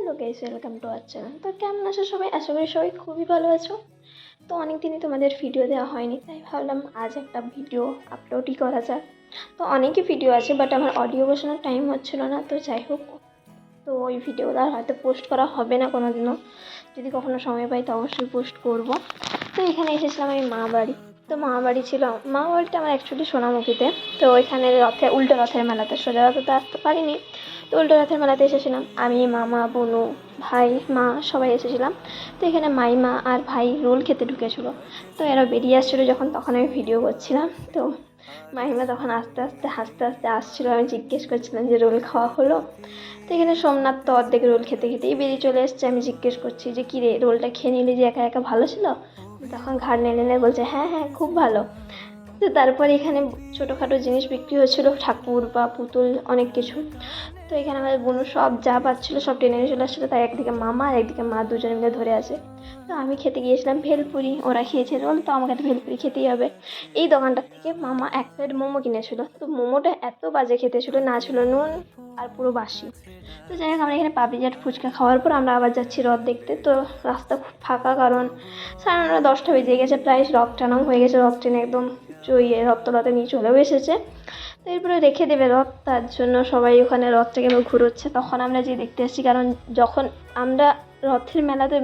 Hello guys, welcome to our channel. তো কেমন আছো সবাই? আশা করি সবাই খুবই ভালো আছো। তো অনেক দিনই তোমাদের ভিডিও দেওয়া হয়নি, তাই ভাবলাম আজ একটা ভিডিও আপলোডই করা যাক। তো অনেকই ভিডিও আছে, বাট আমার অডিও বসানোর টাইম হচ্ছিল না। তো যাই হোক, তো ওই ভিডিওটা হয়তো পোস্ট করা হবে না কোনো দিনও। যদি কখনো সময় পাই তো অবশ্যই পোস্ট করব। তো এখানে এসেছিলাম আমি মা বাড়ি। তো মা বাড়ি ছিল, মা বাড়িটা আমার অ্যাকচুয়ালি সোনামুখীতে। তো ওইখানে উল্টো রথের মেলাতে, সোজা রথে তো আসতে পারিনি। তো উল্টো রথের মেলাতে এসেছিলাম আমি, মামা, বোনু, ভাই, মা সবাই এসেছিলাম। তো এখানে মাইমা আর ভাই রোল খেতে ঢুকেছিলো। তো এরা বেরিয়ে আসছিলো যখন, তখন আমি ভিডিও করছিলাম। তো মাহিমা তখন আস্তে আস্তে হাসতে হাসতে আসছিলো, আমি জিজ্ঞেস করছিলাম যে রোল খাওয়া হলো। তো এখানে সোমনাথ তো অর্ধেক রোল খেতে খেতেই বেরিয়ে চলে এসছে। আমি জিজ্ঞেস করছি যে কী রে, রোলটা খেয়ে নিলি যে একা একা, ভালো ছিল? তখন ঘাড় নেড়ে নেড়ে বলছে হ্যাঁ হ্যাঁ খুব ভালো। তো তারপরে এখানে ছোটোখাটো জিনিস বিক্রি হচ্ছিলো, ঠাকুর বা পুতুল অনেক কিছু। তো এখানে আমাদের বোনু সব যা পাচ্ছিলো সব টেনে নিয়ে চলে আসছিলো। তাই একদিকে মামা আর একদিকে মা দুজনে মিলে ধরে আছে। তো আমি খেতে গিয়েছিলাম ভেলপুরি, ওরা খেয়েছে রোল, তো আমাকে তো ভেলপুরি খেতেই হবে। এই দোকানটার থেকে মামা এক প্লেট মোমো কিনেছিল। তো মোমোটা এত বাজে খেতে ছিল, না ছিল নুন আর পুরো বাসি। তো যাই হোক, আমরা এখানে পাপড়ি চাট ফুচকা খাওয়ার পর আমরা আবার যাচ্ছি রথ দেখতে। তো রাস্তা খুব ফাঁকা, কারণ 9:30 বেজে গেছে, প্রায় রথ টানাও হয়ে গেছে। রথ ট্রেনে একদম রথতলাতে নিয়ে চলেও এসেছে। তো এরপরে রেখে দেবে রথ, তার জন্য সবাই ওখানে রথটাকে ঘুরোচ্ছে। তখন আমরা যে দেখতে এসেছি, কারণ যখন আমরা রথের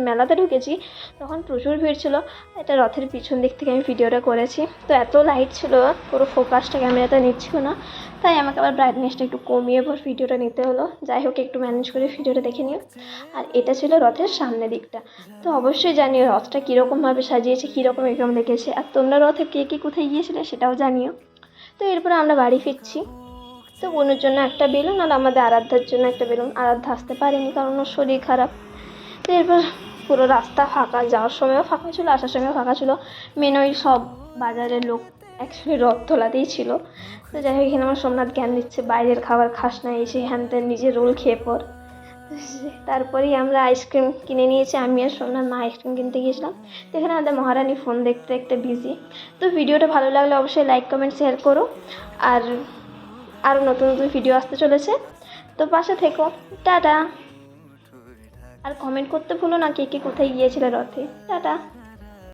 মেলাতে ঢুকেছি তখন প্রচুর ভিড় ছিল। এটা রথের পিছন দিক থেকে আমি ভিডিওটা করেছি। তো এত লাইট ছিল, পুরো ফোকাসটা ক্যামেরাটা নিচ্ছিল না, তাই আমাকে আবার ব্রাইটনেসটা একটু কমিয়ে পর ভিডিওটা নিতে হলো। যাই হোক, একটু ম্যানেজ করে ভিডিওটা দেখে নিও। আর এটা ছিল রথের সামনের দিকটা। তো অবশ্যই জানিও রথটা কীরকমভাবে সাজিয়েছে, কীরকম এরকম দেখেছে। আর তোমরা রথে কে কোথায় গিয়েছিলে সেটাও জানিও। তো এরপরে আমরা বাড়ি ফিরছি। তো বোনের জন্য একটা বেলুন আর আমাদের আরাধ্যার জন্য একটা বেলুন। আরাধ্যা আসতে পারেনি কারণ ওর শরীর খারাপ। তো এরপর পুরো রাস্তা ফাঁকা, যাওয়ার সময়ও ফাঁকা ছিল, আসার সময়ও ফাঁকা ছিল। মেন ওই সব বাজারের লোক অ্যাকচুয়ালি রথ তোলাতেই ছিল। তো যাই হোক, এখানে আমার সোমনাথ জ্ঞান দিচ্ছে বাইরের খাবার খাস না, এসে হ্যান ত্যান নিজে রোল খেয়ে পর। তারপরেই আমরা আইসক্রিম কিনে নিয়েছি, আমি আর সোমনাথ মা আইসক্রিম কিনতে গিয়েছিলাম। তো এখানে আমাদের মহারানী ফোন দেখতে দেখতে বিজি। তো ভিডিওটা ভালো লাগলে অবশ্যই লাইক কমেন্ট শেয়ার করো। আর আরও নতুন নতুন ভিডিও আসতে চলেছে, তো পাশে থেকো। টাটা। আর কমেন্ট করতে ভুলো না কে কোথায় গিয়েছিলে রথে। টাটা।